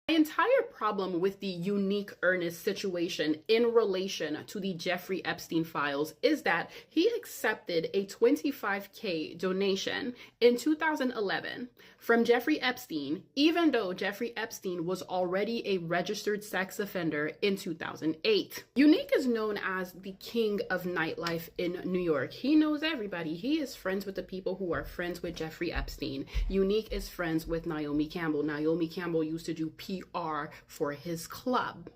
My entire problem with the Unik Ernest situation in relation to the Jeffrey Epstein files is that he accepted a $25K donation in 2011 from Jeffrey Epstein, even though Jeffrey Epstein was already a registered sex offender in 2008. Unik is known as the king of nightlife in New York. He knows everybody. He is friends with the people who are friends with Jeffrey Epstein. Unik is friends with Naomi Campbell. Naomi Campbell used to do PR for his club.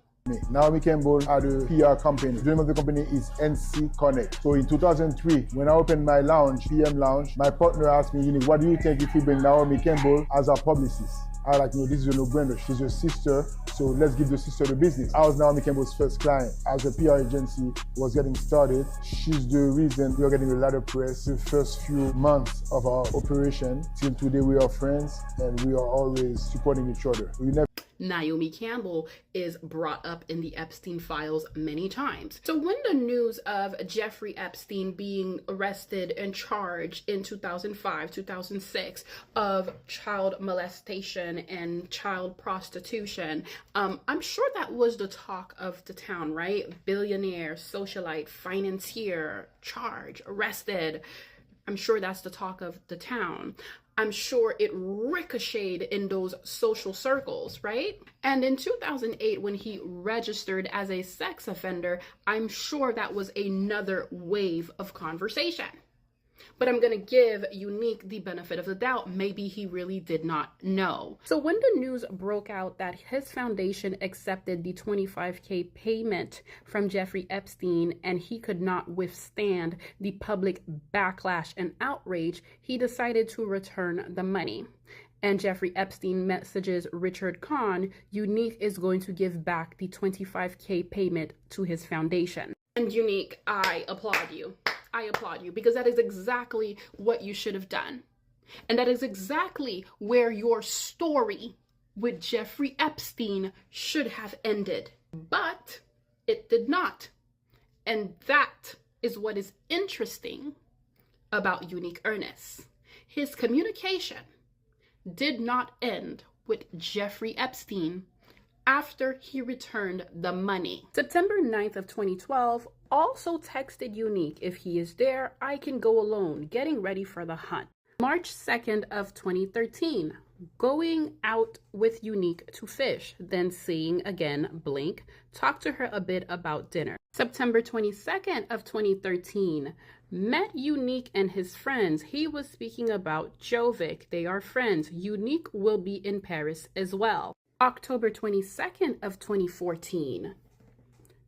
Naomi Campbell had a PR company. The name of the company is NC Connect. So in 2003, when I opened my lounge, PM Lounge, my partner asked me, what do you think if we bring Naomi Campbell as our publicist? I like, this is a no-brainer. She's your sister, so let's give the sister the business. I was Naomi Campbell's first client. As a PR agency was getting started, she's the reason we are getting a lot of press the first few months of our operation. Till today, we are friends, and we are always supporting each other. Naomi Campbell is brought up in the Epstein files many times. So when the news of Jeffrey Epstein being arrested and charged in 2005, 2006 of child molestation and child prostitution, I'm sure that was the talk of the town, right? Billionaire, socialite, financier, charged, arrested. I'm sure that's the talk of the town. I'm sure it ricocheted in those social circles, right? And in 2008, when he registered as a sex offender, I'm sure that was another wave of conversation. But I'm going to give Unik the benefit of the doubt. Maybe he really did not know. So when the news broke out that his foundation accepted the $25K payment from Jeffrey Epstein and he could not withstand the public backlash and outrage, he decided to return the money. And Jeffrey Epstein messages Richard Kahn, Unik is going to give back the $25K payment to his foundation. And Unik, I applaud you. I applaud you, because that is exactly what you should have done. And that is exactly where your story with Jeffrey Epstein should have ended. But it did not. And that is what is interesting about Unik Ernest. His communication did not end with Jeffrey Epstein after he returned the money. September 9th of 2012, also texted Unik, if he is there, I can go alone, getting ready for the hunt. March 2nd of 2013, going out with Unik to fish, then seeing again, blink, talk to her a bit about dinner. September 22nd of 2013, met Unik and his friends. He was speaking about Jovic. They are friends. Unik will be in Paris as well. October 22nd of 2014,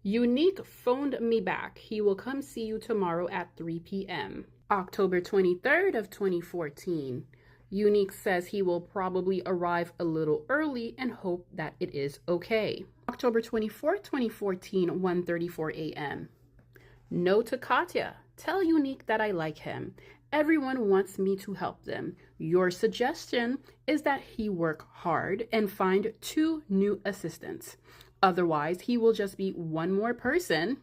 Unik phoned me back. He will come see you tomorrow at 3 p.m. October 23rd of 2014, Unik says he will probably arrive a little early and hope that it is okay. October 24th, 2014, 1:34 a.m. No to Katya. Tell Unik that I like him. Everyone wants me to help them. Your suggestion is that he work hard and find 2 new assistants. Otherwise, he will just be one more person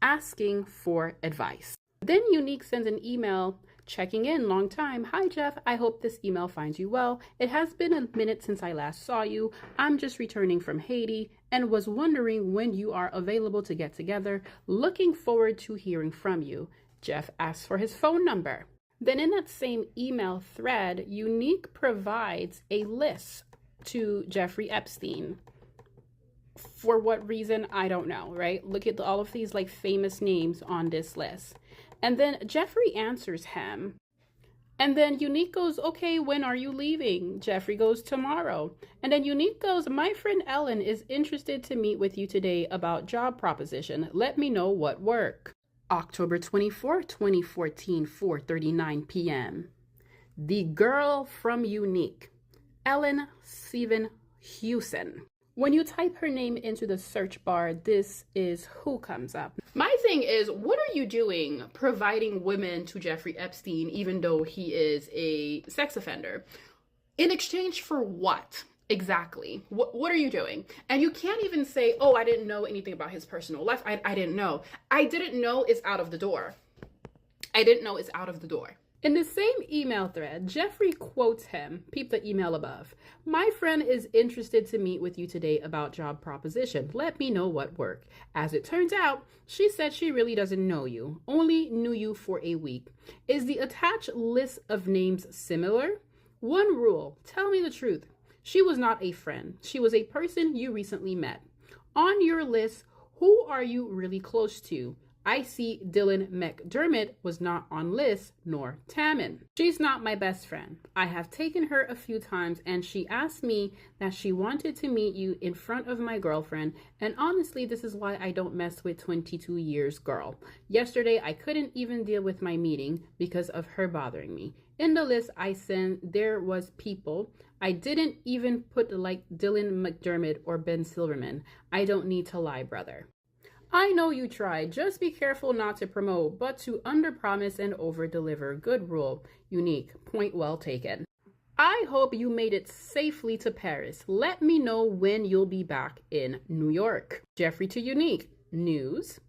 asking for advice. Then Unik sends an email checking in, long time. Hi, Jeff. I hope this email finds you well. It has been a minute since I last saw you. I'm just returning from Haiti and was wondering when you are available to get together. Looking forward to hearing from you. Jeff asks for his phone number. Then in that same email thread, Unik provides a list to Jeffrey Epstein. For what reason, I don't know, right? Look at all of these like famous names on this list. And then Jeffrey answers him. And then Unik goes, okay, when are you leaving? Jeffrey goes, tomorrow. And then Unik goes, my friend Ellen is interested to meet with you today about job proposition. Let me know what work. October 24th, 2014, 4:39 p.m. The girl from Unik, Ellen Steven Hewson. When you type her name into the search bar, this is who comes up. My thing is, what are you doing providing women to Jeffrey Epstein, even though he is a sex offender? In exchange for what? Exactly. What are you doing? And you can't even say, oh, I didn't know anything about his personal life. I didn't know. I didn't know is out of the door. I didn't know is out of the door. In the same email thread, Jeffrey quotes him. Peep the email above. My friend is interested to meet with you today about job proposition. Let me know what work. As it turns out, she said she really doesn't know you, only knew you for a week. Is the attached list of names similar? One rule, tell me the truth. She was not a friend. She was a person you recently met. On your list, who are you really close to? I see Dylan McDermott was not on list, nor Tammin. She's not my best friend. I have taken her a few times and she asked me that she wanted to meet you in front of my girlfriend, and honestly, this is why I don't mess with 22 years girl. Yesterday, I couldn't even deal with my meeting because of her bothering me. In the list I sent, there was people. I didn't even put like Dylan McDermott or Ben Silverman. I don't need to lie, brother. I know you tried. Just be careful not to promote, but to underpromise and overdeliver. Good rule. Unique. Point well taken. I hope you made it safely to Paris. Let me know when you'll be back in New York. Jeffrey to Unique. News.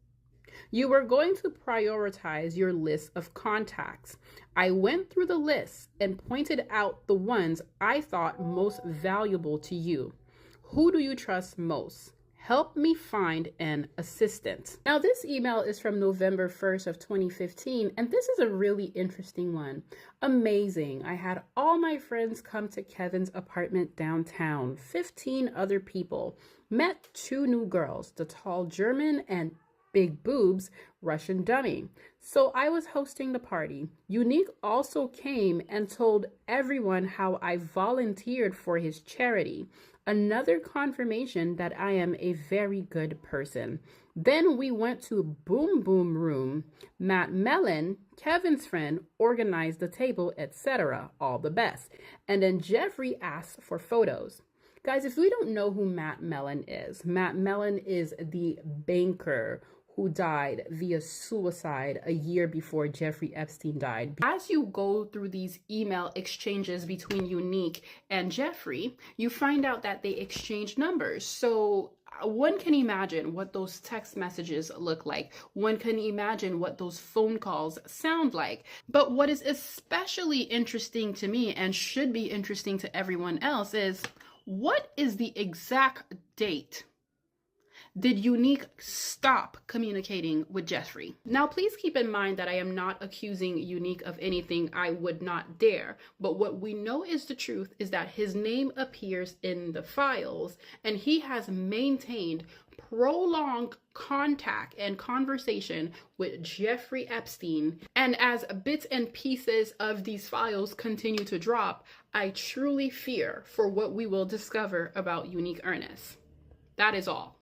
You were going to prioritize your list of contacts. I went through the list and pointed out the ones I thought most valuable to you. Who do you trust most? Help me find an assistant. Now, this email is from November 1st of 2015, and this is a really interesting one. Amazing. I had all my friends come to Kevin's apartment downtown, 15 other people. Met 2 new girls, the tall German and big boobs Russian dummy. So I was hosting the party. Unik also came and told everyone how I volunteered for his charity. Another confirmation that I am a very good person. Then we went to Boom Boom Room. Matt Mellon, Kevin's friend, organized the table, etc. All the best. And then Jeffrey asked for photos. Guys, if we don't know who Matt Mellon is the banker who died via suicide a year before Jeffrey Epstein died. As you go through these email exchanges between Unik and Jeffrey, you find out that they exchange numbers. So one can imagine what those text messages look like. One can imagine what those phone calls sound like. But what is especially interesting to me and should be interesting to everyone else is, what is the exact date did Unik stop communicating with Jeffrey? Now, please keep in mind that I am not accusing Unik of anything I would not dare. But what we know is the truth is that his name appears in the files, and he has maintained prolonged contact and conversation with Jeffrey Epstein. And as bits and pieces of these files continue to drop, I truly fear for what we will discover about Unik Ernest. That is all.